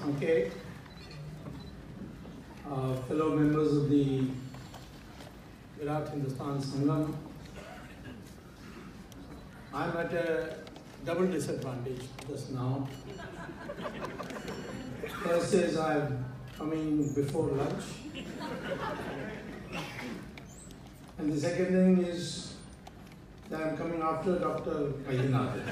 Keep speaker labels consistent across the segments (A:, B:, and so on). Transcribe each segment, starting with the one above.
A: Okay, fellow members of the Virat Hindustan Sangam, I'm at a double disadvantage just now. First is I'm coming before lunch, and the second thing is that I'm coming after Dr. Vaidyanathan.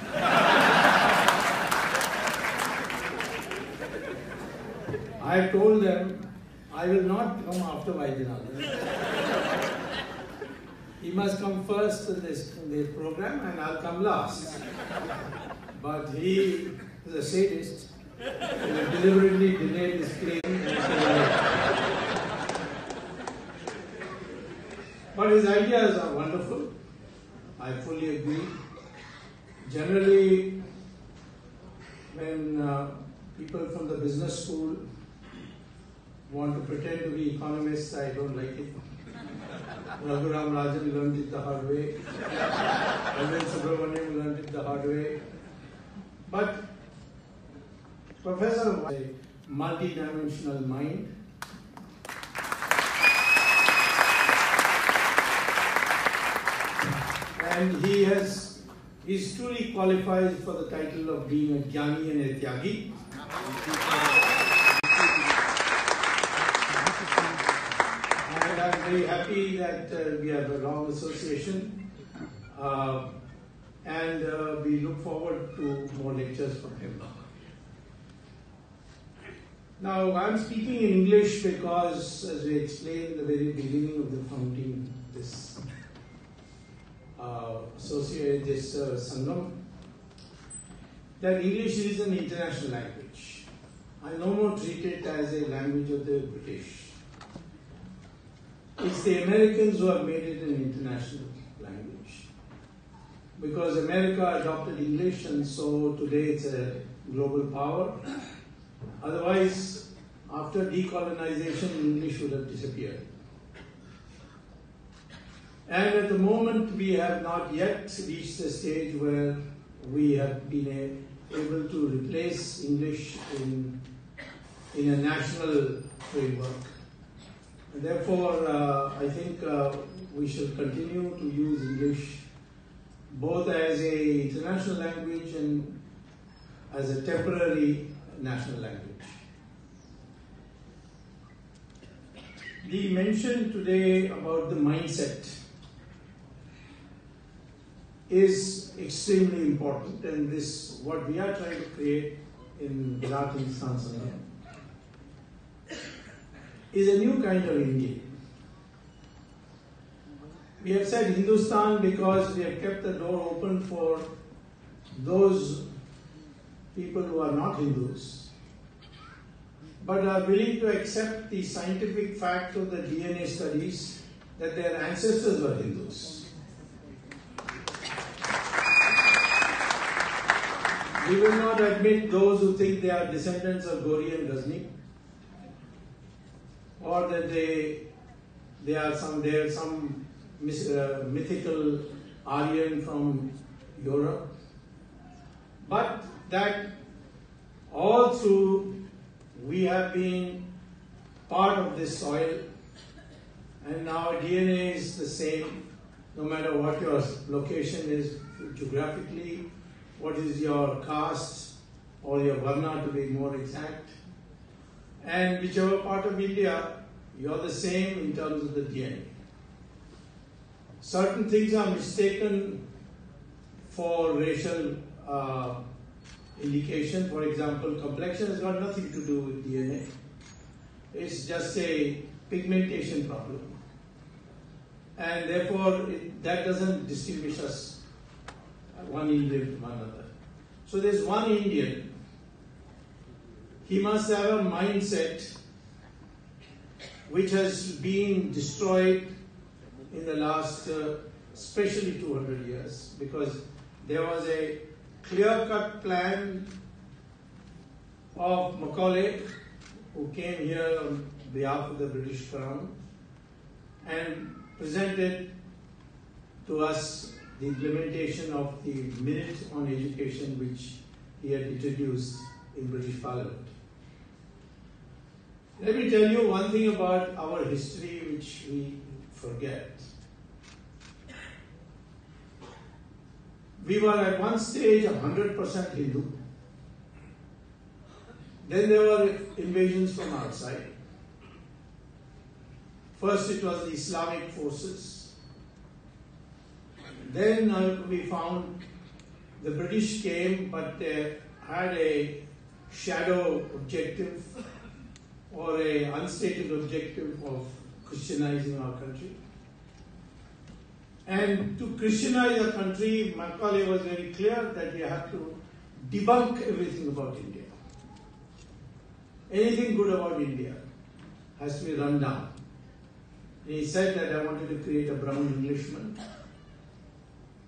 A: I told them I will not come after Vaidyanathan. He must come first in the program and I'll come last. But he is a sadist. He will deliberately delay this claim. But his ideas are wonderful. I fully agree. Generally, when people from the business school want to pretend to be economists, I don't like it. Raghuram Rajan learned it the hard way. Subramanian learned it the hard way. But Professor was a multi-dimensional mind. And he's truly qualified for the title of being a Jnani and a Tyagi. And I'm very happy that we have a long association, and we look forward to more lectures from him. Now, I'm speaking in English because, as we explained at the very beginning of the founding, this Sangam, that English is an international language. I no more treat it as a language of the British. It's the Americans who have made it an international language. Because America adopted English, and so today it's a global power. Otherwise, after decolonization, English would have disappeared. And at the moment, we have not yet reached a stage where we have been able to replace English in a national framework. And therefore, I think we should continue to use English both as an international language and as a temporary national language. The mention today about the mindset is extremely important, and this what we are trying to create in Virat Hindustan Sangam is a new kind of India. We have said Hindustan because we have kept the door open for those people who are not Hindus, but are willing to accept the scientific fact of the DNA studies that their ancestors were Hindus. We will not admit those who think they are descendants of Gauri and Ghazni, or that they are some mythical Aryan from Europe, but that all through we have been part of this soil, and our DNA is the same no matter what your location is geographically, what is your caste or your varna to be more exact, and whichever part of India, you're the same in terms of the DNA. Certain things are mistaken for racial indication. For example, complexion has got nothing to do with DNA. It's just a pigmentation problem. And therefore, that doesn't distinguish us one Indian from another. So there's one Indian. He must have a mindset which has been destroyed in the last, especially 200 years, because there was a clear-cut plan of Macaulay, who came here on behalf of the British Crown and presented to us the implementation of the Minute on Education, which he had introduced in British Parliament. Let me tell you one thing about our history which we forget. We were at one stage 100% Hindu. Then there were invasions from outside. First it was the Islamic forces. Then we found the British came, but they had a shadow objective or a unstated objective of Christianizing our country. And to Christianize our country, Macaulay was very clear that you have to debunk everything about India. Anything good about India has to be run down. And he said that I wanted to create a brown Englishman.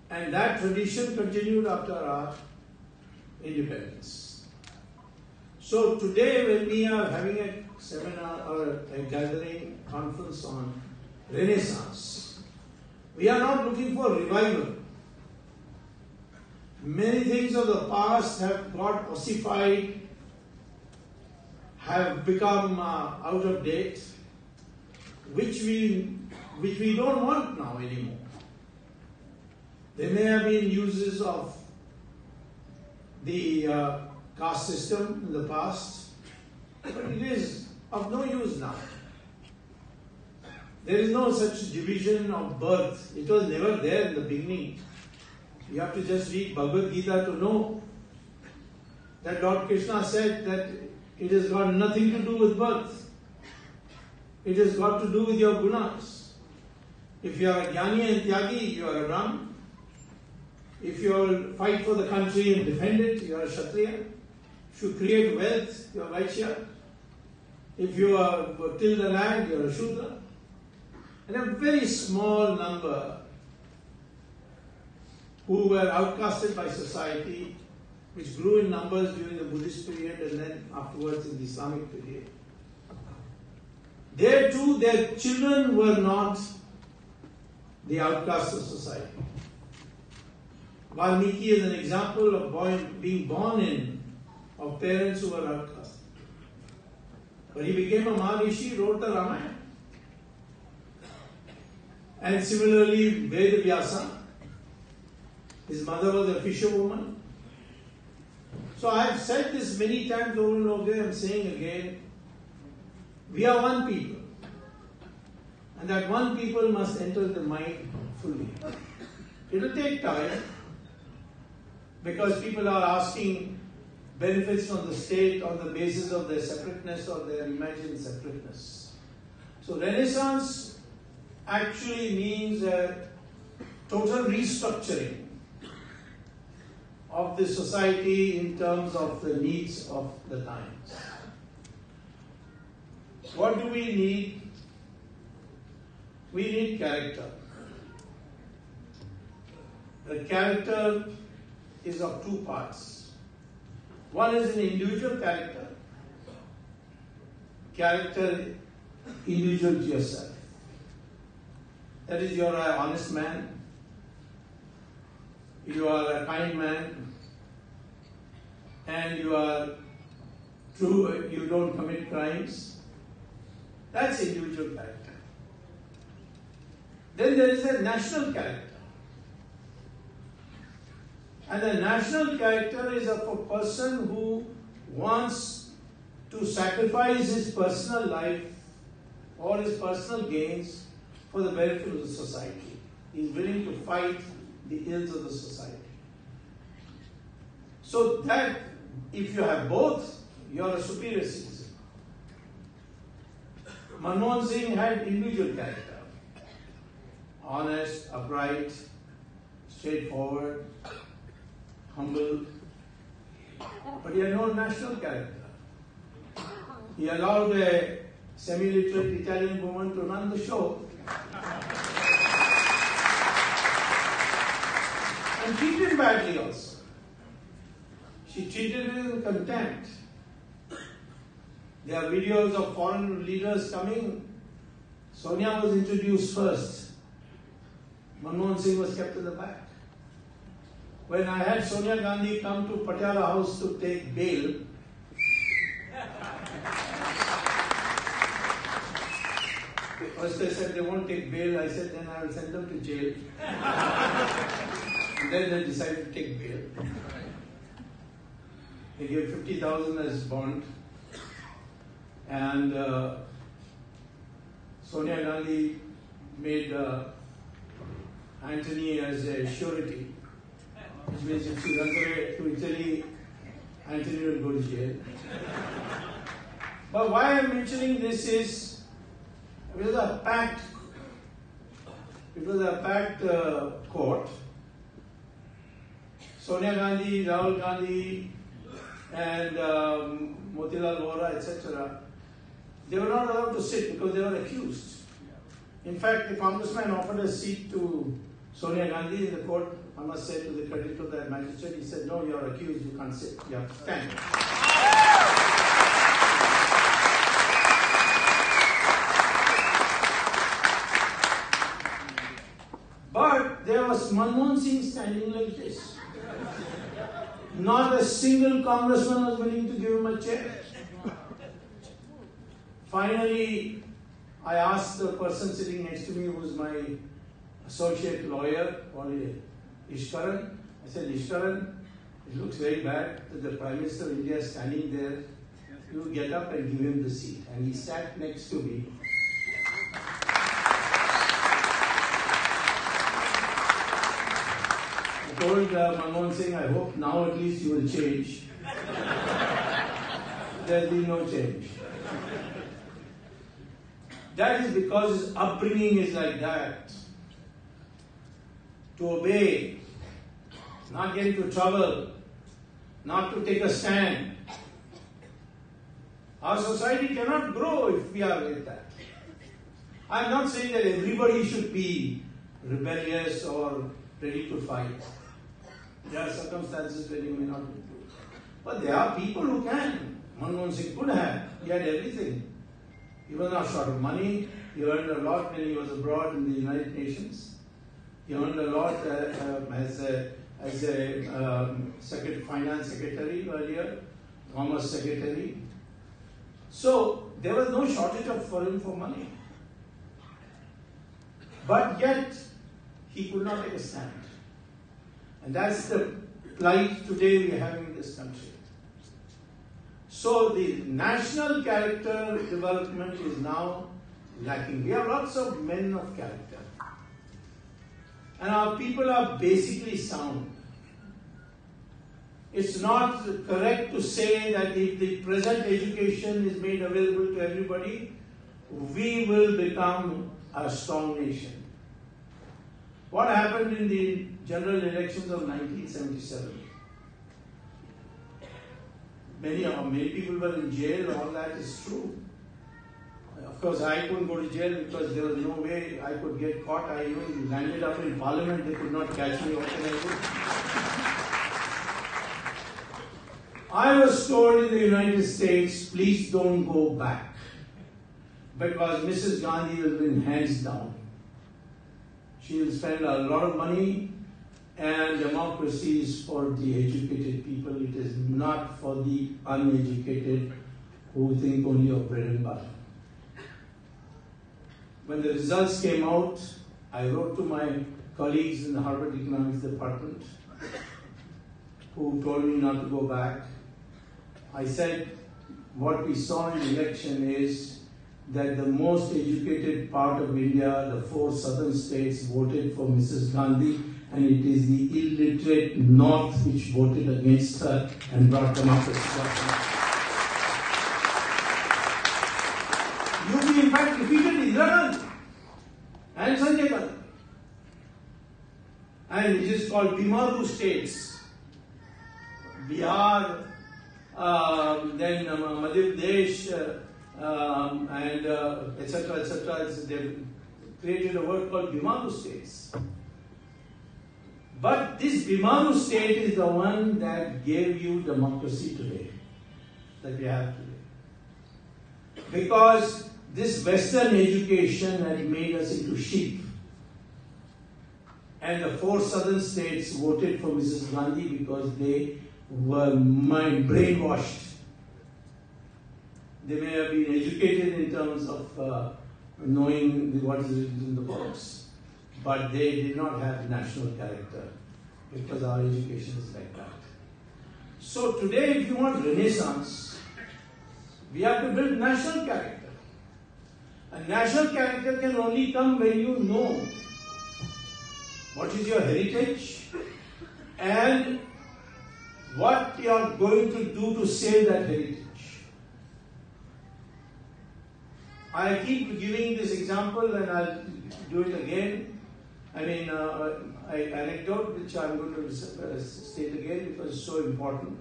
A: And that tradition continued after our independence. So today when we are having a seminar or a gathering conference on Renaissance, we are not looking for revival. Many things of the past have got ossified, have become out of date, which we don't want now anymore. There may have been uses of the caste system in the past, but it is of no use now. There is no such division of birth. It was never there in the beginning. You have to just read Bhagavad Gita to know that Lord Krishna said that it has got nothing to do with birth. It has got to do with your gunas. If you are a Jnani and Tyagi, you are a Brahmin. If you fight for the country and defend it, you are a Kshatriya. If you create wealth, you are Vaishya. If you till the land, you are a Shudra. And a very small number who were outcasted by society, which grew in numbers during the Buddhist period and then afterwards in the Islamic period. There too, their children were not the outcasts of society. Valmiki is an example of being born in of parents who were outcast. But he became a Maharishi, wrote the Ramayana. And similarly, Ved Vyasa, his mother was a fisherwoman. So I have said this many times over and over again, I am saying again, we are one people. And that one people must enter the mind fully. It will take time, because people are asking benefits from the state on the basis of their separateness or their imagined separateness. So Renaissance actually means a total restructuring of the society in terms of the needs of the times. What do we need? We need character. The character is of two parts. One is an individual character. Character individual to yourself. That is, you are an honest man, you are a kind man, and you are true, you don't commit crimes. That's individual character. Then there is a national character. And the national character is of a person who wants to sacrifice his personal life or his personal gains for the benefit of the society. He is willing to fight the ills of the society. So that if you have both, you are a superior citizen. Manmohan Singh had individual character. Honest, upright, straightforward, humble. But he had no national character. He allowed a semi-literate Italian woman to run the show. And treated him badly also. She treated him in contempt. There are videos of foreign leaders coming. Sonia was introduced first. Manmohan Singh was kept in the back. When I had Sonia Gandhi come to Patiala House to take bail, First they said they won't take bail. I said then I will send them to jail. And then they decided to take bail. They gave 50,000 as bond. And Sonia Gandhi made Antony as a surety. Which means if she runs away to Italy, Antony will go to jail. But why I am mentioning this is, it was a packed court. Sonia Gandhi, Rahul Gandhi, and Motilal Vora, etc. They were not allowed to sit because they were accused. In fact, the congressman offered a seat to Sonia Gandhi in the court. I must say, to the credit of that magistrate, he said, "No, you are accused, you can't sit, you have to stand." But there was Manmohan Singh standing like this. Not a single congressman was willing to give him a chair. Finally, I asked the person sitting next to me, who was my associate lawyer, Ishkaran. I said, "Ishkaran, it looks very bad that the Prime Minister of India is standing there. You get up and give him the seat." And he sat next to me. I told Manmohan Singh, "I hope now at least you will change." There will be no change. That is because his upbringing is like that. To obey, not get into trouble, not to take a stand. Our society cannot grow if we are like that. I am not saying that everybody should be rebellious or ready to fight. There are circumstances where you may not be. But there are people who can. Manmohan Singh could have. He had everything. He was not short of money. He earned a lot when he was abroad in the United Nations. He earned a lot as a finance secretary earlier, commerce secretary. So there was no shortage for him for money. But yet he could not take a stand. And that's the plight today we are having in this country. So the national character development is now lacking. We have lots of men of character. And our people are basically sound. It's not correct to say that if the present education is made available to everybody, we will become a strong nation. What happened in the general elections of 1977? Many people were in jail, all that is true. Of course, I couldn't go to jail because there was no way I could get caught. I even landed up in Parliament, they could not catch me. What can I do? I was told in the United States, please don't go back, because Mrs. Gandhi will win hands down. She will spend a lot of money, and democracy is for the educated people. It is not for the uneducated who think only of bread and butter. When the results came out, I wrote to my colleagues in the Harvard Economics Department who told me not to go back. I said, what we saw in the election is that the most educated part of India, the 4 southern states, voted for Mrs. Gandhi, and it is the illiterate north which voted against her and brought democracy. UP in fact defeated Indira Gandhi and Sanjay Gandhi. And it is called Bimaru states. Bihar, then Madhya Pradesh, and etc. etc. They've created a word called Bimaru states. But this Bimaru state is the one that gave you democracy today, that we have today. Because this Western education had made us into sheep. And the 4 southern states voted for Mrs. Gandhi because they were brainwashed. They may have been educated in terms of knowing what is written in the books, but they did not have national character because our education is like that. So today, if you want Renaissance, we have to build national character. And national character can only come when you know what is your heritage and what you are going to do to save that heritage. I keep giving this example and I'll do it again. I mean, anecdote which I'm going to state again because it's so important.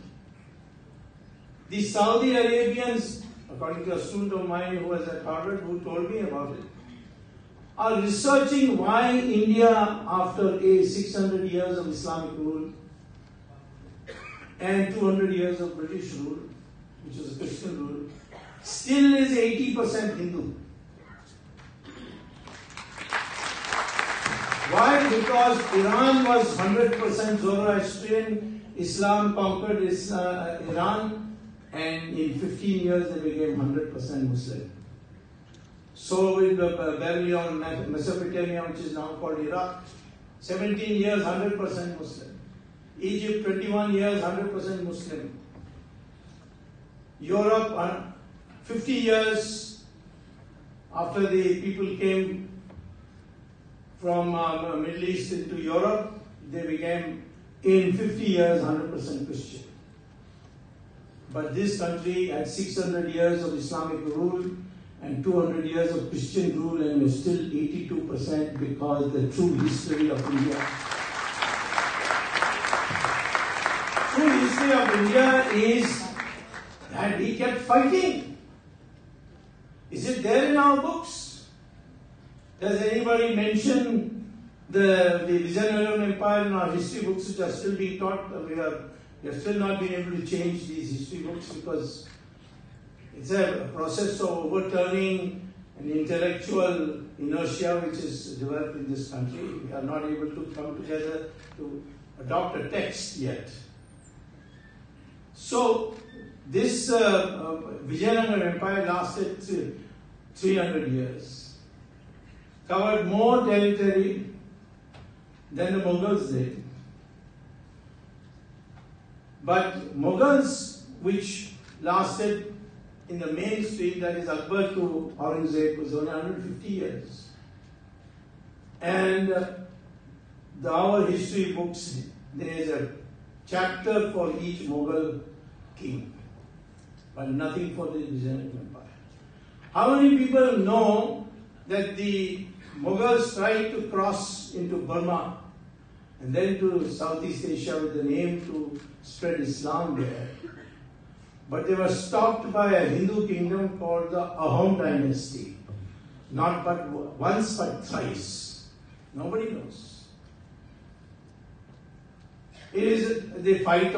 A: The Saudi Arabians, according to a student of mine who was at Harvard who told me about it, are researching why India, after 600 years of Islamic rule and 200 years of British rule, which was a Christian rule, still is 80% Hindu. Why? Because Iran was 100% Zoroastrian, Islam conquered Iran, and in 15 years they became 100% Muslim. So with Babylon, Mesopotamia, which is now called Iraq, 17 years 100% Muslim. Egypt 21 years 100% Muslim. Europe 50 years after the people came from Middle East into Europe, they became in 50 years 100% Christian. But this country had 600 years of Islamic rule and 200 years of Christian rule, and we're still 82% because the true history of India. True history of India is that we kept fighting. Is it there in our books? Does anybody mention the Vijayanagara Empire in our history books which are still being taught? We have still not been able to change these history books because it's a process of overturning an intellectual inertia which is developed in this country. We are not able to come together to adopt a text yet. So this Vijayanagara Empire lasted 300 years, covered more territory than the Mughals did. But Mughals, which lasted in the mainstream, that is Akbar to Aurangzeb, was only 150 years. And our history books, there is a chapter for each Mughal king, but nothing for the Vijayanagara Empire. How many people know that the Mughals tried to cross into Burma and then to Southeast Asia with the aim to spread Islam there? But they were stopped by a Hindu kingdom called the Ahom dynasty. Not but once, but thrice. Nobody knows. It is the fight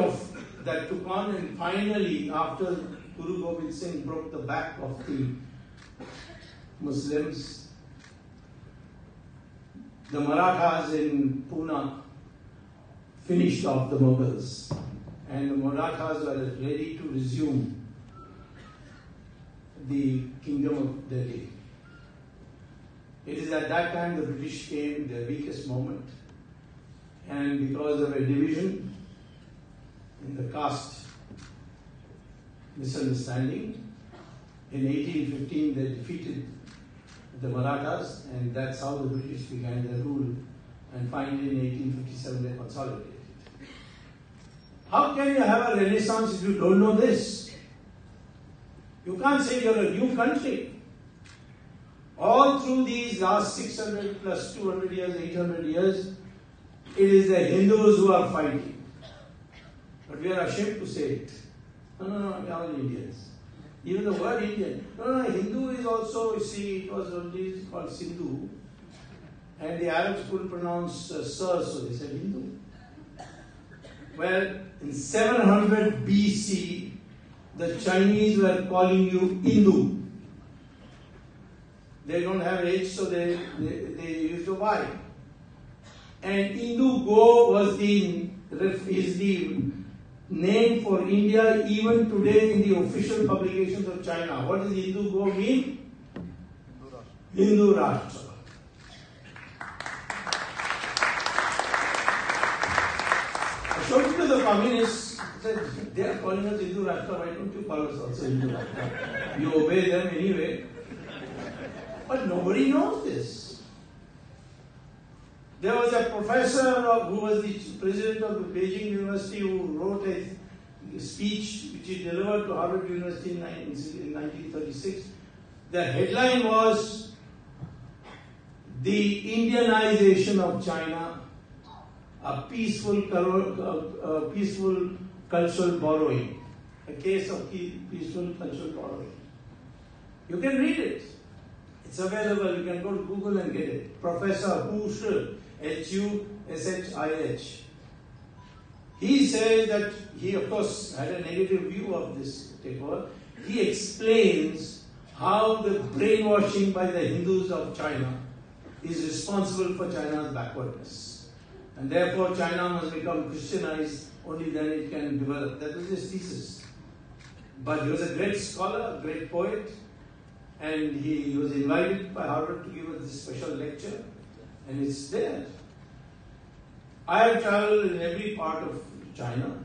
A: that took on, and finally, after Guru Gobind Singh broke the back of the Muslims, the Marathas in Pune finished off the Mughals, and the Marathas were ready to resume the kingdom of Delhi. It is at that time the British came, their weakest moment, and because of a division in the caste misunderstanding, in 1815 they defeated the Marathas, and that's how the British began their rule, and finally in 1857 they consolidated. How can you have a renaissance if you don't know this? You can't say you're a new country. All through these last 600 plus 200 years, 800 years, it is the Hindus who are fighting. But we are ashamed to say it. No, we are all Indians. Even the word Indian. No, Hindu is also, you see, it was only called Sindhu. And the Arabs couldn't pronounce sir, so they said Hindu. Well, in 700 BC, the Chinese were calling you Hindu. They don't have H, so they used a Y. And Hindu-Go was is the name for India even today in the official publications of China. What does Hindu-Go mean? Hindu Rashtra. I showed it to the communists. I said, they are calling us Hindu Rashtra, why don't you call us also Hindu Rashtra? You obey them anyway. But nobody knows this. There was a professor who was the president of the Beijing University who wrote a speech which he delivered to Harvard University in 1936. The headline was "The Indianization of China, a peaceful cultural borrowing." A case of peaceful cultural borrowing. You can read it. It's available. You can go to Google and get it. Professor Hushih, Hushih. He says that he, of course, had a negative view of this takeover. He explains how the brainwashing by the Hindus of China is responsible for China's backwardness. And therefore, China must become Christianized, only then it can develop. That was his thesis. But he was a great scholar, a great poet, and he was invited by Harvard to give us this special lecture, and it's there. I have traveled in every part of China,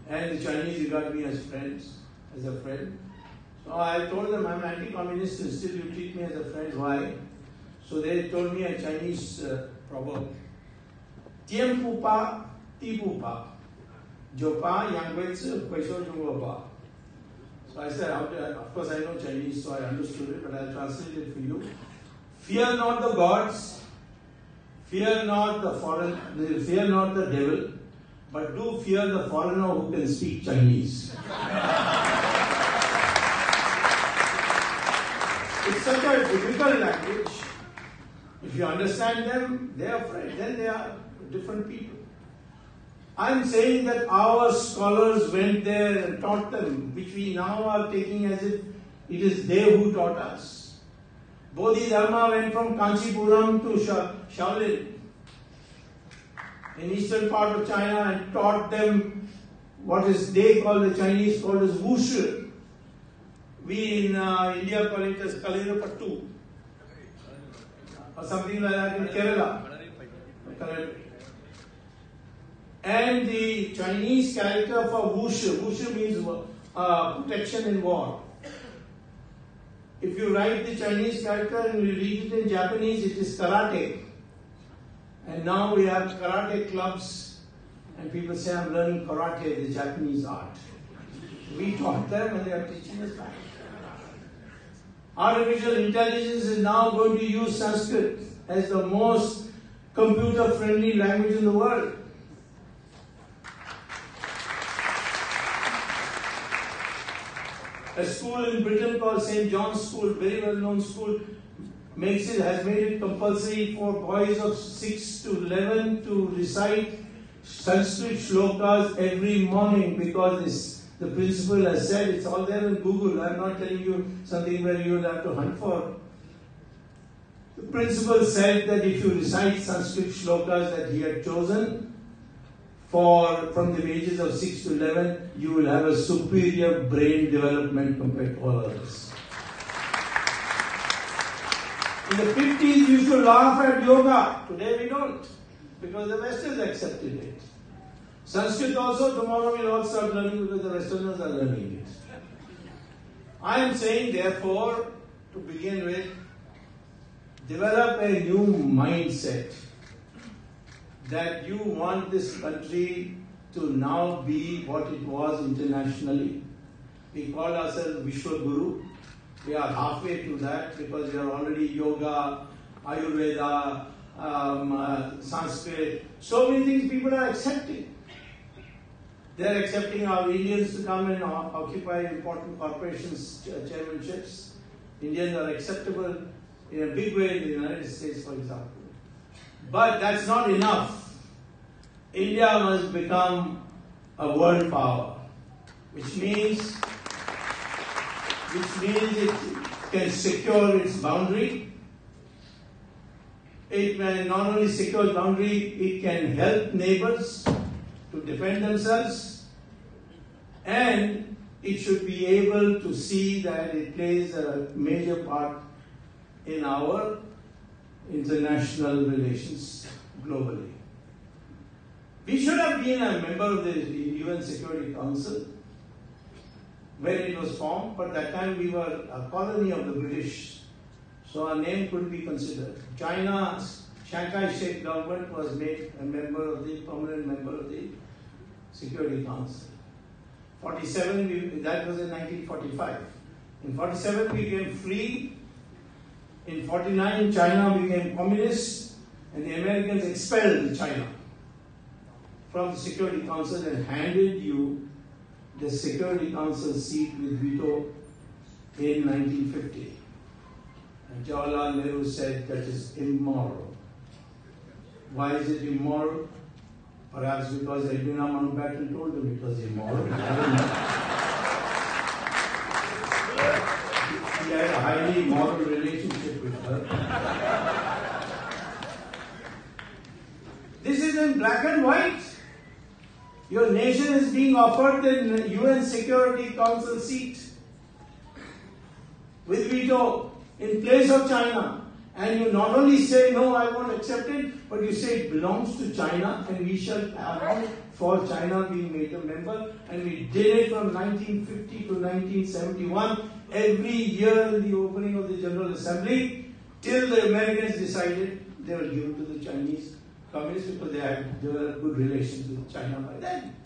A: and the Chinese regard me as friends, as a friend. So I told them I'm anti-communist and still you treat me as a friend. Why? So they told me a Chinese proverb. Tiem pupa, ti pupa. Jopa, yangwetsu, kweso jungwa. So I said, of course I know Chinese, so I understood it, but I'll translate it for you. Fear not the gods, fear not the devil, but do fear the foreigner who can speak Chinese. It's such a difficult language. If you understand them, they are afraid. Then they are different people. I'm saying that our scholars went there and taught them, which we now are taking as if it is they who taught us. Bodhidharma went from Kanchipuram to Shaolin, in eastern part of China, and taught them what is they call, the Chinese called as Wushu. We in India call it as Kalirapattu, or something like that in Kerala. And the Chinese character for Wushu means protection in war. If you write the Chinese character and you read it in Japanese, it is karate. And now we have karate clubs, and people say, I'm learning karate, the Japanese art. We taught them and they are teaching us back. Artificial intelligence is now going to use Sanskrit as the most computer-friendly language in the world. A school in Britain called St. John's School, very well-known school, has made it compulsory for boys of 6 to 11 to recite Sanskrit shlokas every morning, because the principal has said, it's all there in Google. I'm not telling you something where you will have to hunt for. The principal said that if you recite Sanskrit shlokas that he had chosen from the ages of 6 to 11, you will have a superior brain development compared to all others. In the 50s, we used to laugh at yoga. Today we don't, because the West has accepted it. Sanskrit also, tomorrow we'll all start learning because the Westerners are learning it. I am saying, therefore, to begin with, develop a new mindset that you want this country to now be what it was internationally. We call ourselves Vishwa Guru. We are halfway to that because we are already yoga, Ayurveda, Sanskrit. So many things people are accepting. They are accepting our Indians to come and occupy important corporations, chairmanships. Indians are acceptable in a big way in the United States, for example. But that's not enough. India must become a world power, which means it can secure its boundary. It can not only secure its boundary, it can help neighbors to defend themselves, and it should be able to see that it plays a major part in our international relations globally. We should have been a member of the UN Security Council when it was formed, but that time we were a colony of the British, so our name could be considered. China's Chiang Kai-shek government was made a member of the permanent member of the Security Council. 47, that was in 1945. In 47 we became free. In 49 China became communist, and the Americans expelled China from the Security Council and handed you the Security Council seat with veto in 1950. And Jawaharlal Nehru said that is immoral. Why is it immoral? Perhaps because Edwina Mountbatten told him it was immoral. He had a highly moral relationship with her. This is in black and white. Your nation is being offered the UN Security Council seat with veto in place of China. And you not only say, no, I won't accept it, but you say it belongs to China and we shall allow for China being made a member. And we did it from 1950 to 1971, every year in the opening of the General Assembly, till the Americans decided they will give it to the Chinese communists because they were good relations with China by then.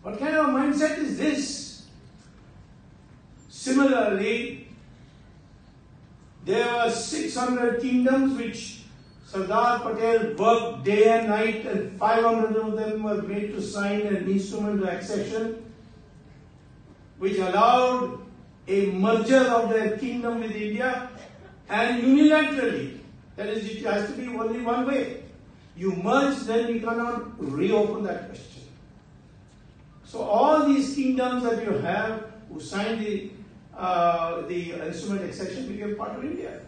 A: What kind of a mindset is this? Similarly, there were 600 kingdoms which Sardar Patel worked day and night, and 500 of them were made to sign an instrument of accession which allowed a merger of their kingdom with India, and unilaterally. That is, it has to be only one way. You merge, then we cannot reopen that question. So all these kingdoms that you have who signed the instrument accession became part of India.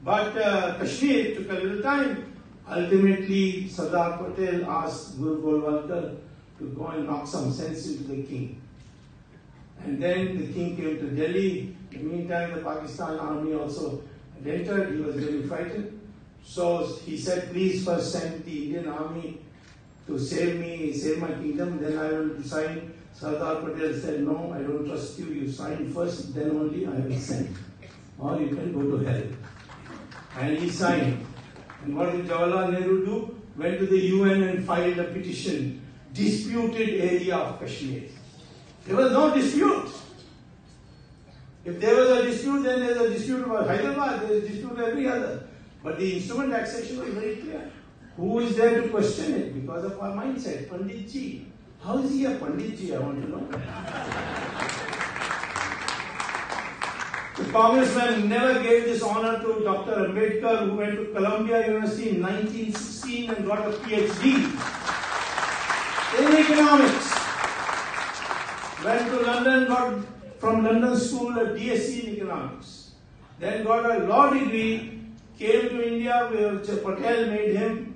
A: But Kashmir took a little time. Ultimately, Sardar Patel asked Guru Golwalkar to go and knock some sense into the king. And then the king came to Delhi. In the meantime, the Pakistan army also had entered. He was very frightened. So he said, please first send the Indian army to save me, save my kingdom, then I will sign. Sardar Patel said, no, I don't trust you. You sign first, then only I will send. Or you can go to hell. And he signed. And what did Jawaharlal Nehru do? Went to the UN and filed a petition. Disputed area of Kashmir. There was no dispute. If there was a dispute, then there is a dispute about Hyderabad. There is a dispute about every other. But the instrument accession was very clear. Who is there to question it? Because of our mindset. Pandit Ji. How is he a Pandit Ji? I want to know. The congressman never gave this honor to Dr. Ambedkar, who went to Columbia University in 1916 and got a PhD in economics. Went to London, got from London School a DSc in economics. Then got a law degree, came to India where Patel made him,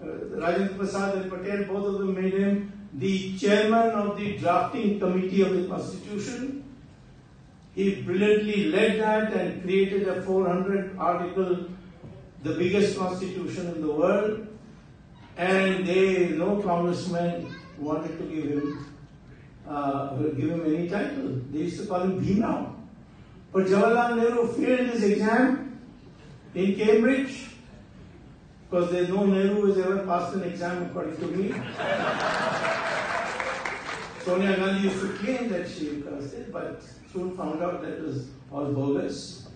A: Rajendra Prasad and Patel, both of them made him the chairman of the drafting committee of the Constitution. He brilliantly led that and created a 400 article, the biggest constitution in the world. And no congressman wanted to give him any title. They used to call him Bhimrao. But Jawaharlal Nehru failed his exam in Cambridge, because there's no Nehru who has ever passed an exam according to me. Sonia Gandhi used to claim that she passed it, but soon found out that it was all bogus.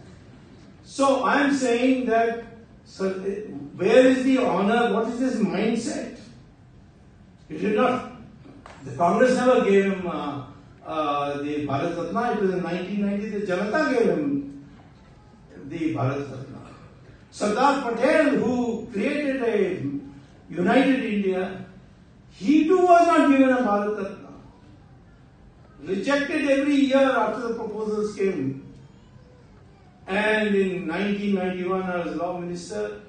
A: So I am saying that, where is the honor? What is this mindset? It did not. The Congress never gave him the Bharat Ratna. It was in 1990 the Janata gave him the Bharat Ratna. Sardar Patel, who created a united India, he too was not given a Bharat Ratna. Rejected every year after the proposals came. And in 1991, I was law minister.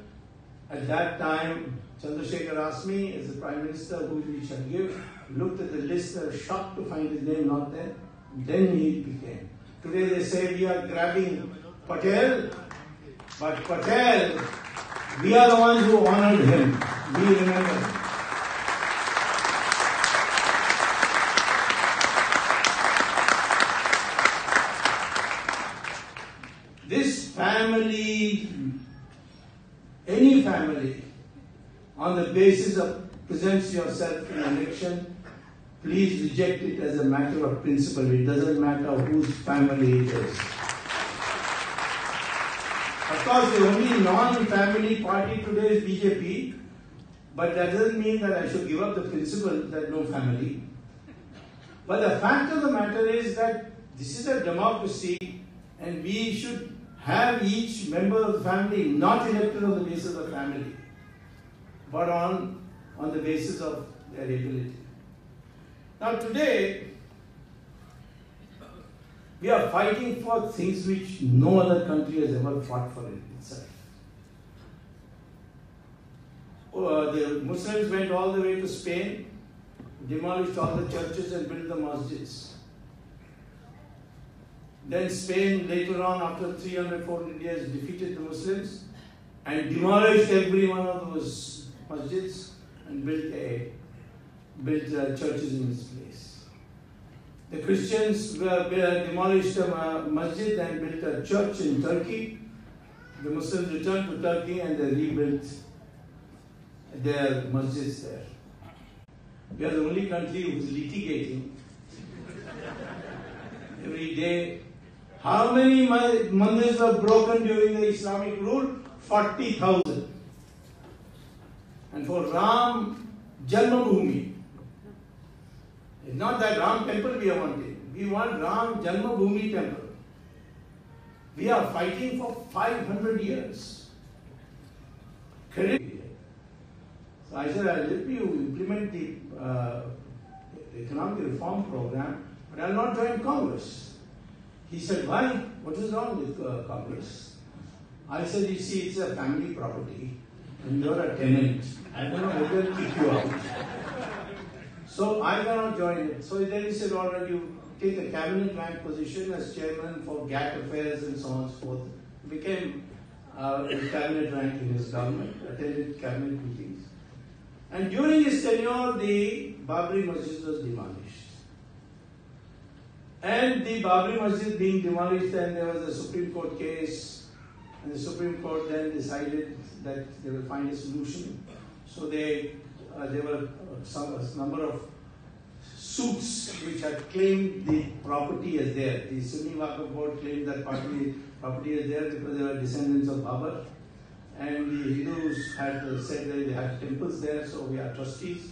A: At that time, Chandrasekhar asked me, as the Prime Minister, who we shall give, looked at the list, I was shocked to find his name not there. Then he became. Today they say we are grabbing Patel, but Patel, we are the ones who honored him. We remember. This family, any family, on the basis of presents yourself in an election, please reject it as a matter of principle. It doesn't matter whose family it is. Of course, the only non-family party today is BJP, but that doesn't mean that I should give up the principle that no family. But the fact of the matter is that this is a democracy and we should have each member of the family not elected on the basis of family, but on the basis of their ability. Now today, we are fighting for things which no other country has ever fought for in itself. The Muslims went all the way to Spain, demolished all the churches and built the masjids. Then Spain later on, after 300-400 years, defeated the Muslims and demolished every one of those masjids and built churches in its place. The Christians demolished a masjid and built a church in Turkey. The Muslims returned to Turkey and they rebuilt their masjids there. We are the only country who is litigating every day. How many mandirs were broken during the Islamic rule? 40,000. And for Ram Janmabhoomi, it's not that Ram temple we are wanting. We want Ram Janmabhoomi temple. We are fighting for 500 years. So I said, I'll help you implement the economic reform program, but I'll not join Congress. He said, why? What is wrong with Congress? I said, you see, it's a family property and you're a tenant. I don't know whether to kick you out. So I cannot join it. So then he said, all right, you take a cabinet rank position as chairman for GATT affairs and so on and so forth. He became a cabinet rank in his government, attended cabinet meetings. And during his tenure, the Babri Masjid was demolished. And the Babri Masjid being demolished, and there was a Supreme Court case, and the Supreme Court then decided that they will find a solution. So there were a number of suits which had claimed the property as theirs. The Sunni Waqf Board claimed that property is there because they were descendants of Babur. And the Hindus had said that they had temples there, so we are trustees.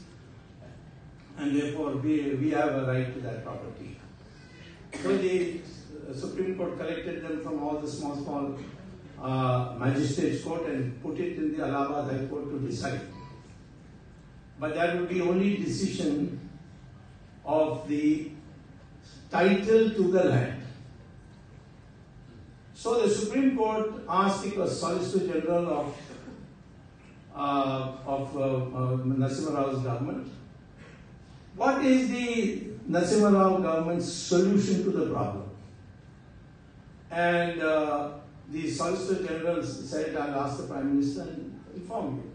A: And therefore we have a right to that property. So the Supreme Court collected them from all the small magistrates court and put it in the Allahabad High Court to decide. But that would be only decision of the title to the land. So the Supreme Court asked the Solicitor General of Narasimha Rao's government, what is the Narasimha Rao government's solution to the problem? And the Solicitor General said, I'll ask the Prime Minister and inform you.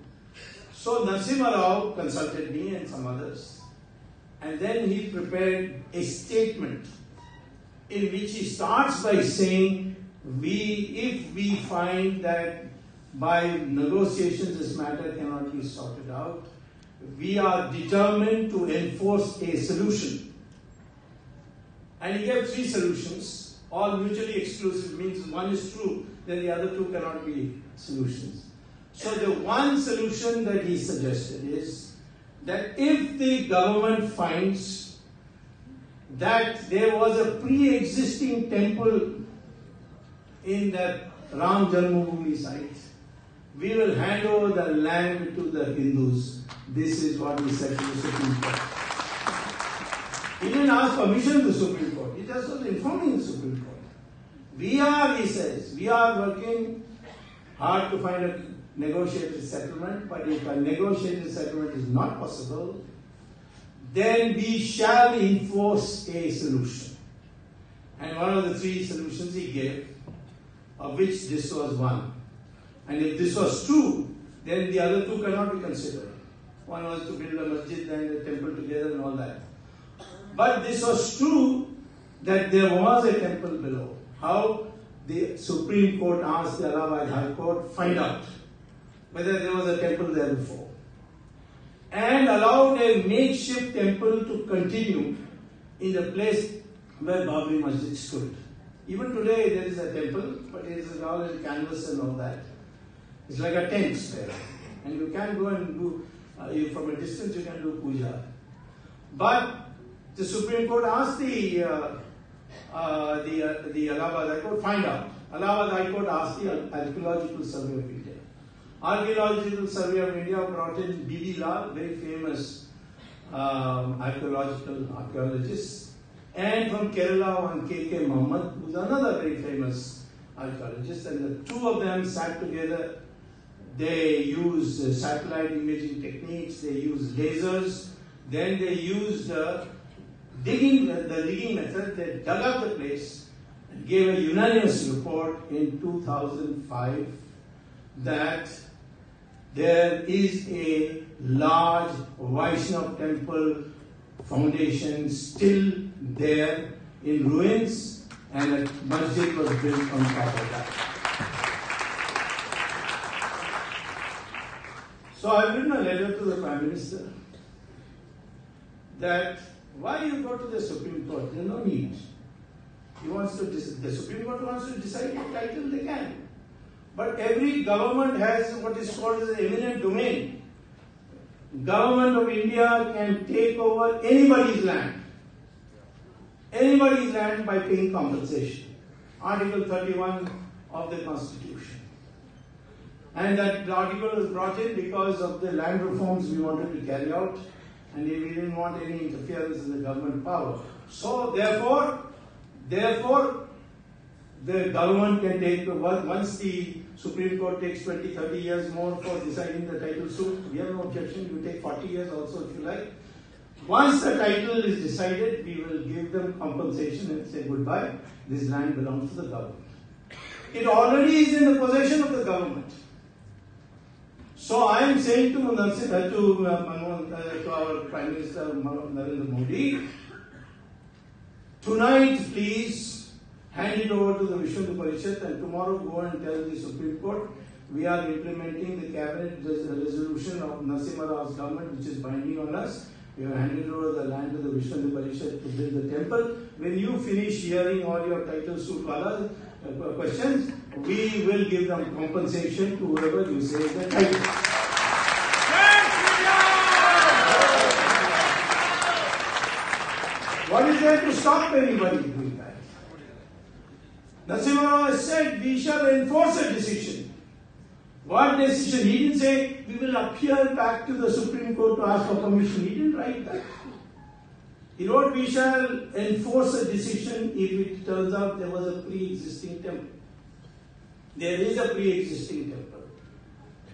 A: So Narasimha Rao consulted me and some others, and then he prepared a statement in which he starts by saying, if we find that by negotiations this matter cannot be sorted out, we are determined to enforce a solution. And he gave 3 solutions, all mutually exclusive, means one is true, then the other 2 cannot be solutions. So the one solution that he suggested is that if the government finds that there was a pre-existing temple in that Ram Janmabhoomi site, we will hand over the land to the Hindus. This is what he said to the Supreme Court. He didn't ask permission to the Supreme Court. He just was informing the Supreme Court. He says, we are working hard to find a negotiated settlement, but if a negotiated settlement is not possible, then we shall enforce a solution. And one of the 3 solutions he gave of which this was one. And if this was true, then the other two cannot be considered. One was to build a masjid and a temple together and all that. But this was true that there was a temple below. How? The Supreme Court asked the Allahabad High Court, find out whether there was a temple there before. And allowed a makeshift temple to continue in the place where Babri Masjid stood. Even today there is a temple, but it is all in canvas and all that. It's like a tent there. And you can go and do, from a distance you can do puja. But the Supreme Court asked the Allahabad High Court, find out. Allahabad High Court asked the Archaeological Survey of India. Archaeological Survey of India brought in B.B. Lal, very famous archaeologist, and from Kerala one K.K. Muhammad, who is another very famous archaeologist, and the two of them sat together. They used satellite imaging techniques, they used lasers, then they used the digging method. They dug up the place and gave a unanimous report in 2005 that there is a large Vaishnav temple foundation still there in ruins, and a masjid was built on top of that. So I've written a letter to the Prime Minister that why you go to the Supreme Court? There's no need. The Supreme Court wants to decide what title they can. But every government has what is called as an eminent domain. Government of India can take over anybody's land. Anybody's land by paying compensation. Article 31 of the Constitution. And that article was brought in because of the land reforms we wanted to carry out, and we didn't want any interference in the government power. So therefore, the government can take over. Once the Supreme Court takes 20, 30 years more for deciding the title suit, we have no objection. You take 40 years also if you like. Once the title is decided, we will give them compensation and say goodbye. This land belongs to the government. It already is in the possession of the government. So I am saying to our Prime Minister Narendra Modi, tonight please hand it over to the Vishnu Parishad, and tomorrow go and tell the Supreme Court we are implementing the cabinet resolution of Narasimha Rao's government, which is binding on us. We have handed over the land to the Vishnu Parishad to build the temple. When you finish hearing all your title suit questions, we will give them compensation to whoever you say the title. What is there to stop anybody doing that? Narasimha Rao has said we shall enforce a decision. What decision? He didn't say we will appeal back to the Supreme Court to ask for permission. He didn't write that. He wrote we shall enforce a decision if it turns out there was a pre-existing temple. There is a pre-existing temple.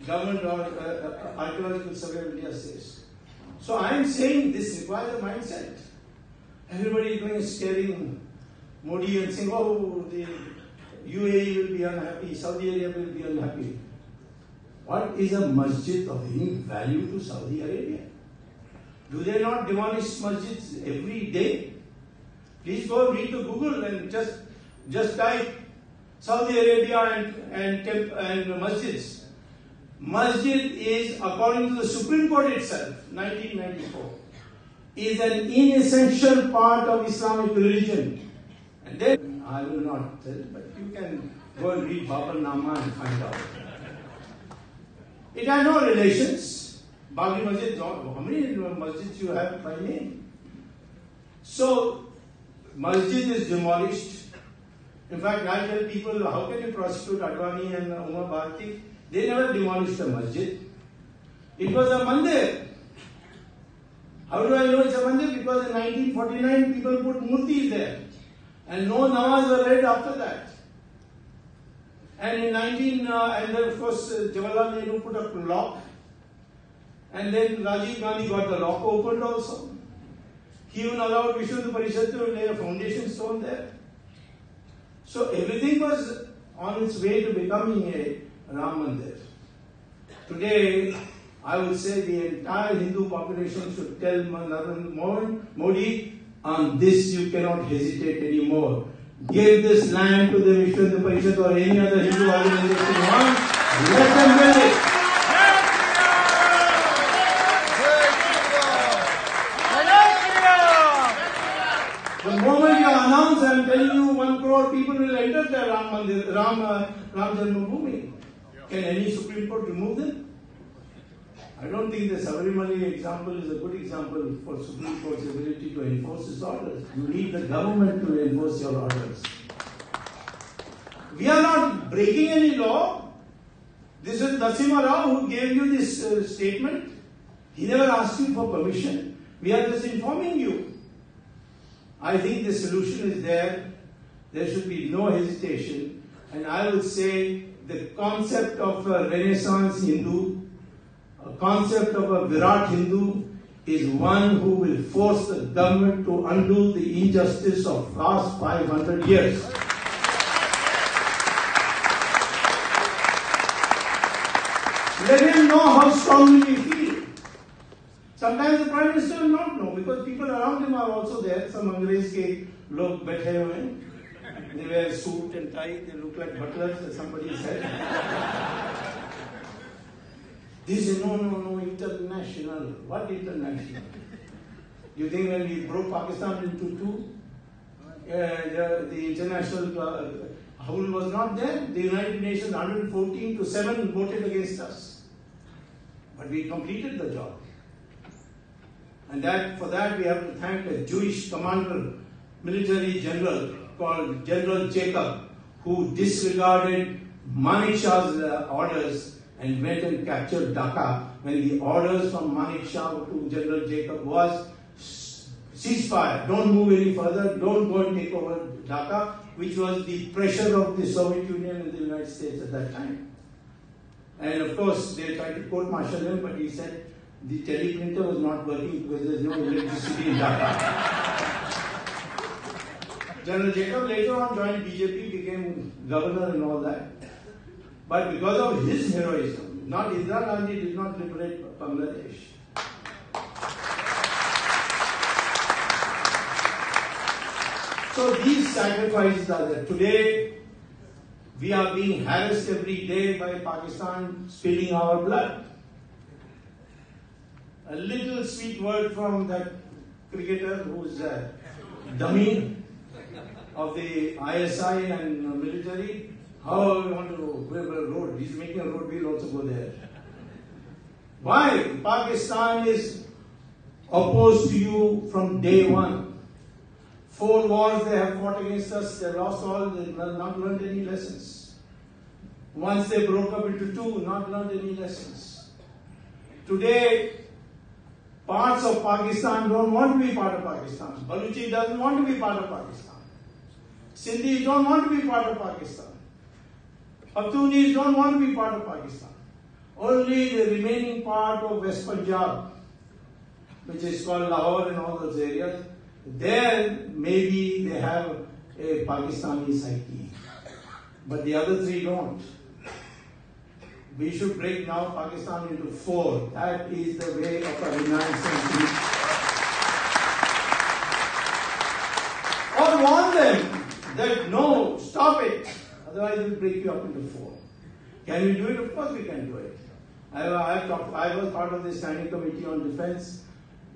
A: Government Archaeological Survey of India says. So I am saying this requires a mindset. Everybody is going staring Modi and saying, oh, the UAE will be unhappy, Saudi Arabia will be unhappy. What is a masjid of any value to Saudi Arabia? Do they not demolish masjids every day? Please go read to Google and just type Saudi Arabia and masjids. Masjid is, according to the Supreme Court itself, 1994, is an inessential part of Islamic religion. And then, I will not tell, but you can go and read Babur Nama and find out. It has no relations. Babri Masjid, how many masjids you have by name? So, masjid is demolished. In fact, I tell people, how can you prosecute Advani and Umar Bharti? They never demolished the masjid. It was a mandir. How do I know it's a mandir? Because in 1949 people put murtis there. And no namaz were read after that. And in and then of course Jawaharlal Nehru put a lock. And then Rajiv Gandhi got the lock opened also. He even allowed Vishnu Parishad to lay a foundation stone there. So everything was on its way to becoming a Ram Mandir. Today, I would say the entire Hindu population should tell Narendra Modi, on this you cannot hesitate anymore. Give this land to the Vishwa Hindu Parishad or any other Hindu organization you want. Let them build it. The moment you announce, I am telling you, 1 crore people will enter the Ram Janmabhoomi. Can any Supreme Court remove them? I don't think the Subramanian example is a good example for Supreme Court's ability to enforce its orders. You need the government to enforce your orders. We are not breaking any law. This is Narasimha Rao who gave you this statement. He never asked you for permission. We are just informing you. I think the solution is there. There should be no hesitation. And I would say the concept of a Renaissance Hindu, a concept of a Virat Hindu, is one who will force the government to undo the injustice of last 500 years. Let him know how strongly we feel. Sometimes the Prime Minister will not know because people around him are also there. Some Angrez ke log baithe hue hain. They wear suit and tie. They look like butlers, as somebody said. They say, no, international. What international? You think when we broke Pakistan into two, the international Howl was not there? The United Nations 114 to 7 voted against us. But we completed the job. And for that we have to thank a Jewish commander, military general called General Jacob, who disregarded Manik Shah's orders and went and captured Dhaka when the orders from Manik Shah to General Jacob was ceasefire, don't move any further, don't go and take over Dhaka, which was the pressure of the Soviet Union and the United States at that time. And of course, they tried to court-martial him, but he said the teleprinter was not working because there's no electricity in Dhaka. General Jacob later on joined BJP, became governor and all that. But because of his heroism, not Indira Gandhi did not liberate Bangladesh. So these sacrifices are there. Today, we are being harassed every day by Pakistan spilling our blood. A little sweet word from that cricketer who's a dummy of the ISI and military. How we want to build a road? He's making a road, we'll also go there. Why? Pakistan is opposed to you from day one. 4 wars they have fought against us, they lost all, they have not learned any lessons. Once they broke up into 2, not learned any lessons. Today, parts of Pakistan don't want to be part of Pakistan. Baluchi doesn't want to be part of Pakistan. Sindhis don't want to be part of Pakistan. Pakhtunis don't want to be part of Pakistan. Only the remaining part of West Punjab, which is called Lahore and all those areas, there maybe they have a Pakistani psyche. But the other 3 don't. We should break now Pakistan into 4. That is the way of a renaissance. Or warn them that no, stop it. Otherwise it will break you up into 4. Can we do it? Of course we can do it. I was part of the standing committee on defense.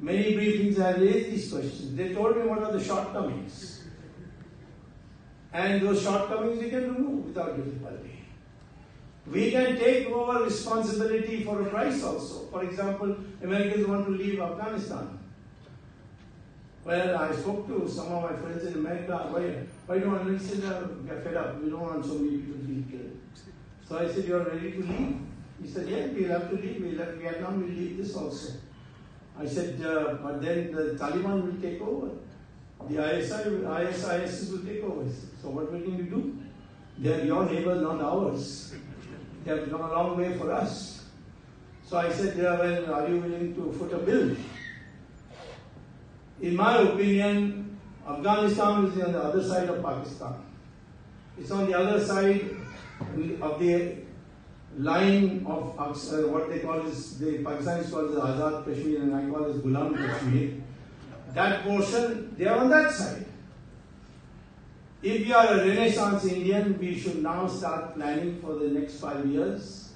A: Many briefings I raised these questions. They told me what are the shortcomings. And those shortcomings we can remove without difficulty. We can take over responsibility for a price also. For example, Americans want to leave Afghanistan. Well, I spoke to some of my friends in America. Why don't we say get fed up? We don't want so many people to be killed. So I said, you are ready to leave? He said, yeah, we'll have to leave. We left Vietnam, we'll leave this also. I said, but then the Taliban will take over. The ISIS will take over. So what will you do? They are your neighbors, not ours. They have come a long way for us. So I said, well, are you willing to foot a bill? In my opinion, Afghanistan is on the other side of Pakistan. It's on the other side of the line of what they call is, the Pakistanis call it Azad Kashmir and I call it Ghulam Kashmir. That portion, they are on that side. If we are a Renaissance Indian, we should now start planning for the next 5 years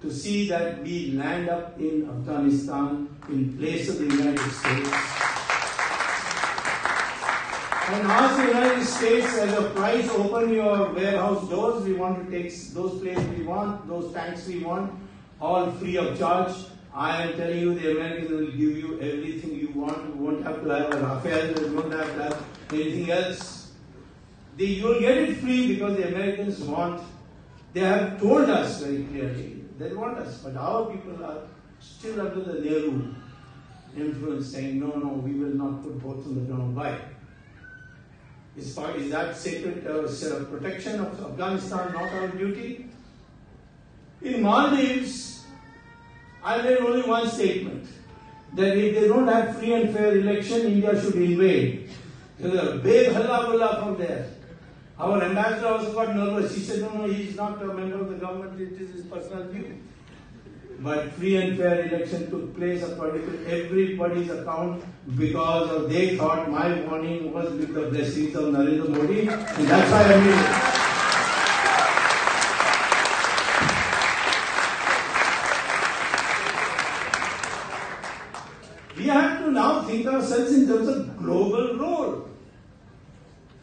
A: to see that we land up in Afghanistan in place of the United States. And ask the United States as a price, open your warehouse doors, we want to take those planes we want, those tanks we want, all free of charge. I am telling you, the Americans will give you everything you want. You won't have to have a Rafale, you won't have to have anything else. You will get it free because the Americans want, they have told us very clearly, they want us. But our people are still under the Nehru influence saying, no, we will not put boats on the ground. Why? Is that sacred protection of Afghanistan not our duty? In Maldives, I made only one statement, that if they don't have free and fair election, India should invade. There's a big halla from there. Our ambassador also got nervous. He said, no, he's not a member of the government, it is his personal view. But free and fair election took place according to everybody's account because of they thought my warning was with the blessings of Narendra Modi, and that's why I made it. We have to now think ourselves in terms of global role.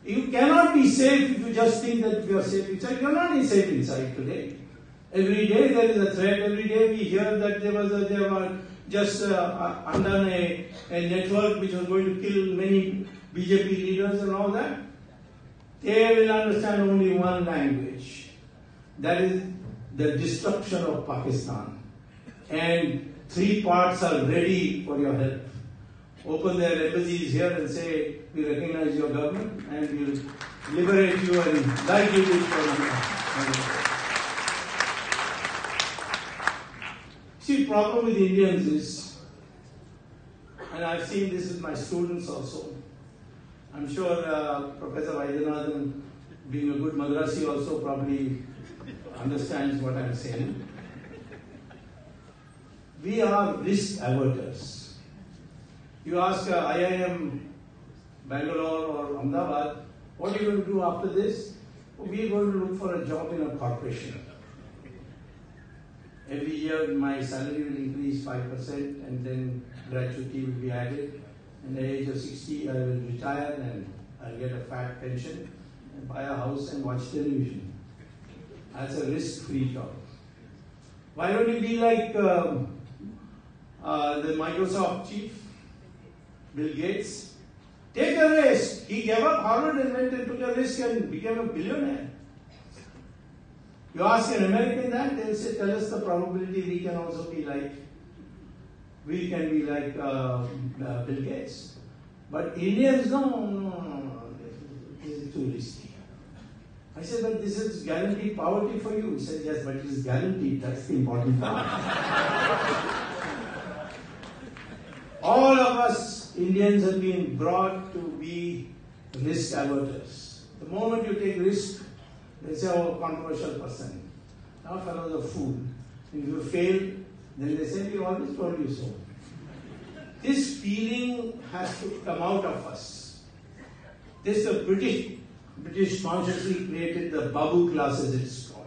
A: You cannot be safe if you just think that you are safe inside. You are not safe inside today. Every day there is a threat. Every day we hear that they were just undone a network which was going to kill many BJP leaders and all that. They will understand only one language. That is the destruction of Pakistan. And 3 parts are ready for your help. Open their embassies here and say, we recognize your government and we will liberate you and guide you to. See, the problem with Indians is, and I've seen this with my students also, I'm sure Professor Vaidyanathan, being a good Madrasi, also probably understands what I'm saying. We are risk averters. You ask IIM Bangalore or Ahmedabad, what are you going to do after this? We are going to look for a job in a corporation. Every year my salary will increase 5% and then gratuity will be added. At the age of 60 I will retire and I'll get a fat pension and buy a house and watch television. That's a risk-free job. Why don't you be like the Microsoft chief, Bill Gates? Take a risk. He gave up Harvard and went and took a risk and became a billionaire. You ask an American that, they'll say, tell us the probability we can also be like, we can be like Bill Gates. But Indians, no, this is too risky. I said, but this is guaranteed poverty for you. He said, yes, but it is guaranteed, that's the important part. All of us Indians have been brought to be risk averters. The moment you take risk, they say, oh, controversial person. Now fellows are fool. If you fail, then they say, we always told you so. This feeling has to come out of us. This the British consciously created the Babu class as it's called.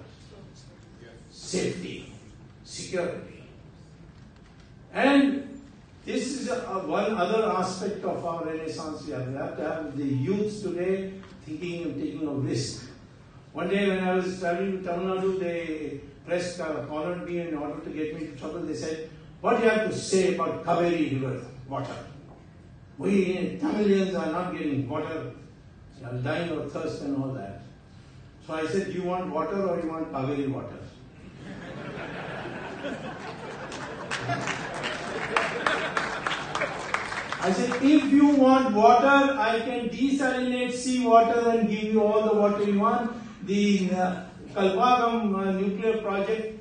A: Safety, security. And this is one other aspect of our Renaissance. We have to have the youth today thinking and taking a risk. One day when I was traveling to Tamil Nadu, they pressed, cornered me in order to get me into trouble. They said, what do you have to say about Kaveri River water? We Tamilians are not getting water, they are dying of thirst and all that. So I said, do you want water or you want Kaveri water? I said, if you want water, I can desalinate seawater and give you all the water you want. The Kalpagam nuclear project,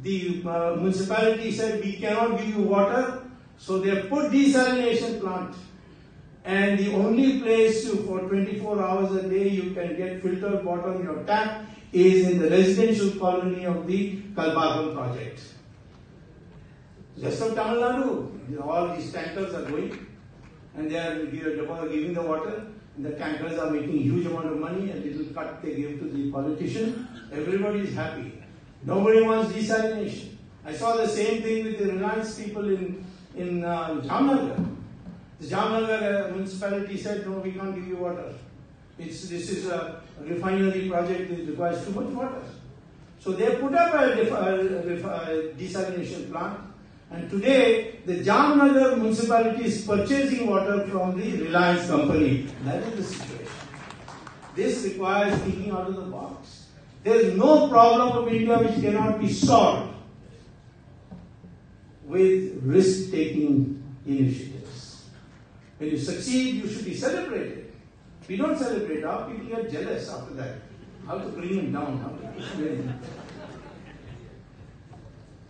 A: the municipality said we cannot give you water, so they put desalination plant. and the only place for 24 hours a day you can get filtered water in your tap is in the residential colony of the Kalpakam project. Rest of Tamil Nadu, all these tankers are going and they are giving the water, and the tankers are making huge amount of money, and little cut they give to the politician. Everybody is happy. Nobody wants desalination. I saw the same thing with the Reliance people in Jamnagar. The Jamnagar municipality said, no, we can't give you water. This is a refinery project that requires too much water. So they put up a desalination plant, and today the Jamnagar municipality is purchasing water from the Reliance company. That is the situation. This requires thinking out of the box. There is no problem of India which cannot be solved with risk-taking initiatives. When you succeed, you should be celebrated. We don't celebrate. Our people get jealous after that. How to bring them down? How to push them in.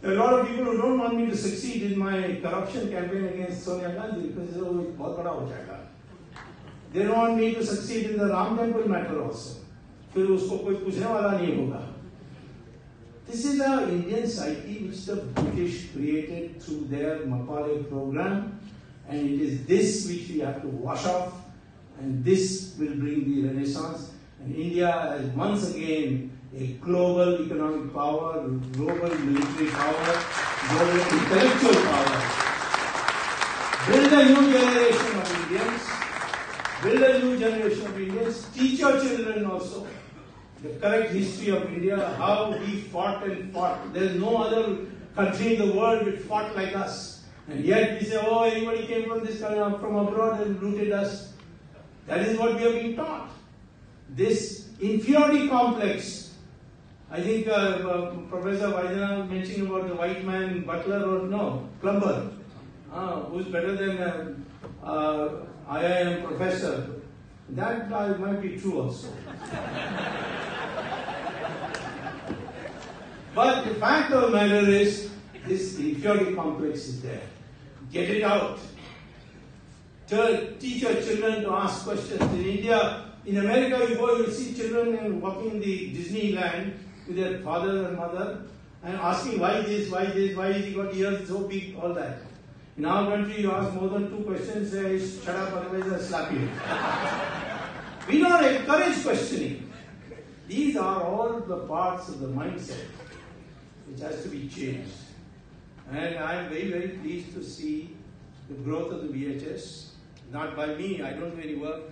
A: There are a lot of people who don't want me to succeed in my corruption campaign against Sonia Gandhi because they say, "Oh, bahut bada ho jayega." They don't want me to succeed in the Ram Temple matter also. फिर उसको कोई पूछने वाला नहीं होगा. This is our Indian psyche which the British created through their Macaulay program, and it is this which we have to wash off, and this will bring the Renaissance. And India is once again a global economic power, global military power, global intellectual power. Build a new generation of Indians. Build a new generation of Indians. Teach your children also the correct history of India, how we fought and fought. There is no other country in the world which fought like us. And yet we say, oh, anybody came from this country, from abroad and looted us. That is what we are being taught. This inferiority complex. I think Professor Vaidyanathan mentioned about the white man butler or no, plumber, who's better than IIM professor. That might be true also. But the fact of the matter is, this inferiority complex is there. Get it out. Teach your children to ask questions. In India, in America, you go, you see children walking in the Disneyland with their father and mother and asking why this, why is he got ears so big, all that. In our country, you ask more than 2 questions, say, shut up, otherwise I'll slap you. We don't encourage questioning. These are all the parts of the mindset which has to be changed. And I am very, very pleased to see the growth of the VHS. Not by me, I don't do any work.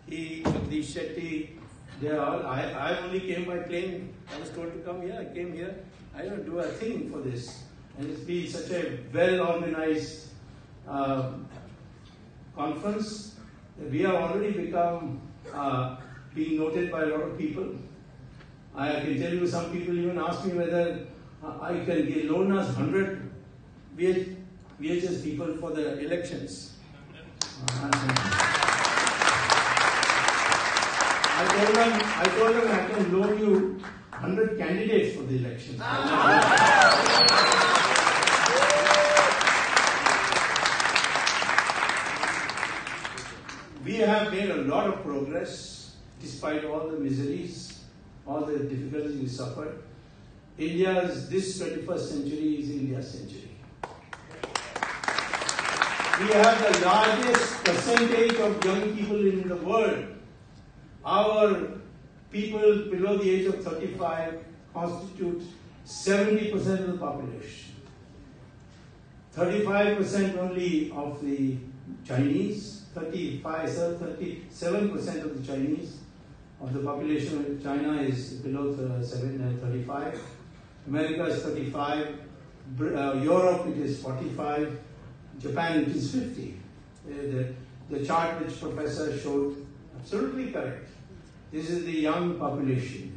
A: He, Jagdish Shetty, they are all. I only came by plane. I was told to come here. I came here. I don't do a thing for this. And it's been such a well-organized conference that we have already become being noted by a lot of people. I can tell you, some people even ask me whether I can loan us 100 VHS people for the elections. I told them I can loan you 100 candidates for the elections. We have made a lot of progress despite all the miseries, all the difficulties we suffered. This 21st century is India's century. We have the largest percentage of young people in the world. Our people below the age of 35 constitute 70% of the population. 35% only of the Chinese, 37% of the Chinese of the population of China is below 35. America is 35. Europe it is 45. Japan it is 50. The chart which Professor showed, absolutely correct. This is the young population.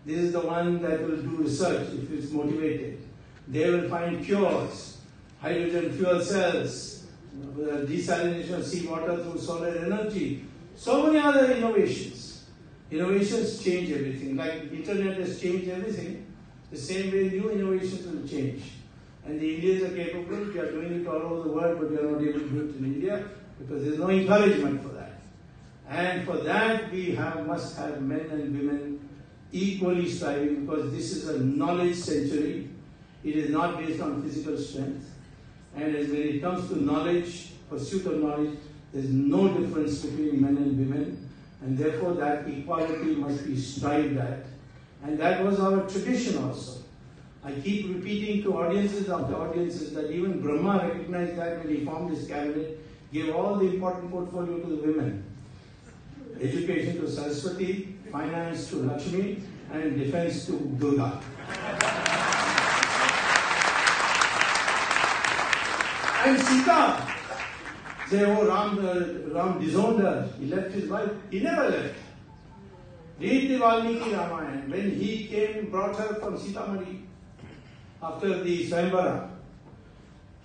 A: This is the one that will do research if it's motivated. They will find cures, hydrogen fuel cells, desalination of seawater through solar energy. So many other innovations. Innovations change everything. Like the internet has changed everything. The same way new innovations will change. And the Indians are capable. We are doing it all over the world, but we are not able to do it in India because there is no encouragement for that. And for that we must have men and women equally striving, because this is a knowledge century. It is not based on physical strength. And as when it comes to knowledge, pursuit of knowledge, there is no difference between men and women. And therefore that equality must be strived at. And that was our tradition also. I keep repeating to audiences after audiences that even Brahma recognized that when he formed his cabinet, gave all the important portfolio to the women. Education to Saraswati, finance to Lakshmi, and defense to Durga. And Sita, say, oh, Ram disowned her, he left his wife. He never left. Read the Valmiki Ramayana. When he came, brought her from Sitamari after the Swayamvara,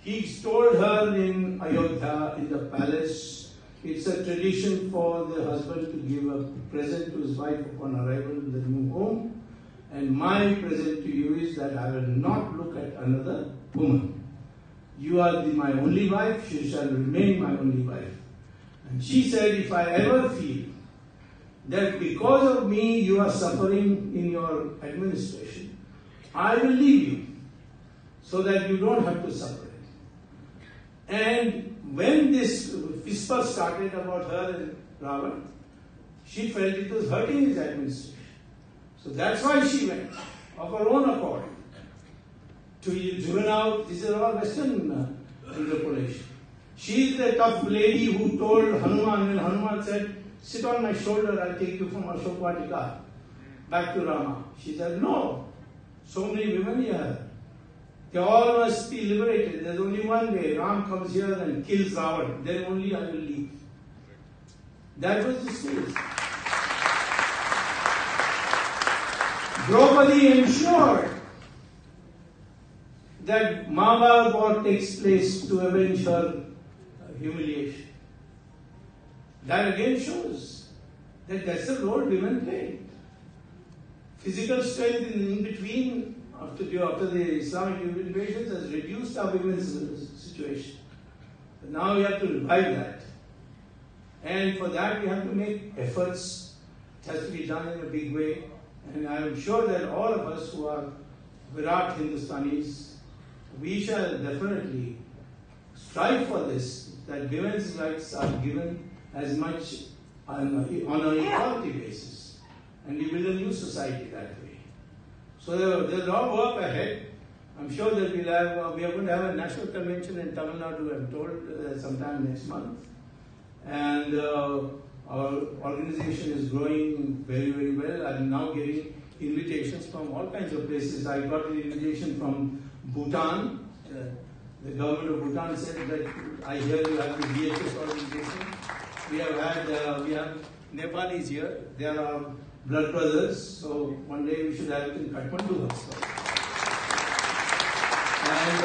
A: he stowed her in Ayodhya, in the palace. It's a tradition for the husband to give a present to his wife upon arrival in the new home. And my present to you is that I will not look at another woman. You are my only wife, she shall remain my only wife. And she said, if I ever feel that because of me you are suffering in your administration, I will leave you so that you don't have to suffer. And when this whisper started about her and Ravan, she felt it was hurting his administration. So that's why she went, of her own accord, to be driven out. This is all Western interpolation. She is the tough lady who told Hanuman, when Hanuman said, sit on my shoulder, I'll take you from Ashokvatika back to Rama. She said, no, so many women here. They all must be liberated. There's only one way. Ram comes here and kills Ravan. Then only I will leave. That was the stage. Draupadi ensured that Mahabharata war takes place to avenge her humiliation. That again shows that that's the role women play. Physical strength in between after the Islamic invasions has reduced our women's situation. But now we have to revive that. And for that we have to make efforts. It has to be done in a big way. And I am sure that all of us who are Virat Hindustanis, we shall definitely strive for this, that women's rights are given as much on an equality basis. And we build a new society that way. So there's a lot of work ahead. I'm sure that we are going to have a national convention in Tamil Nadu, I'm told, sometime next month. And our organization is growing very, very well. I'm now getting invitations from all kinds of places. I got an invitation from Bhutan. The government of Bhutan said that I hear you have the DHS organization. We have Nepalis here. They are our blood brothers. So one day we should have it in Kathmandu also. And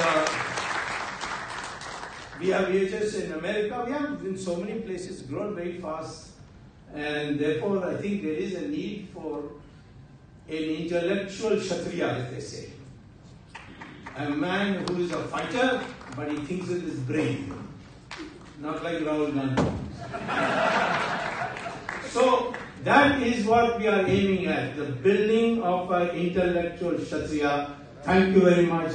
A: we have VHS in America. We have in so many places grown very fast. And therefore I think there is a need for an intellectual Kshatriya, as they say. A man who is a fighter, but he thinks with his brain. Not like Rahul Gandhi. So that is what we are aiming at, the building of an intellectual Kshatriya. Thank you very much.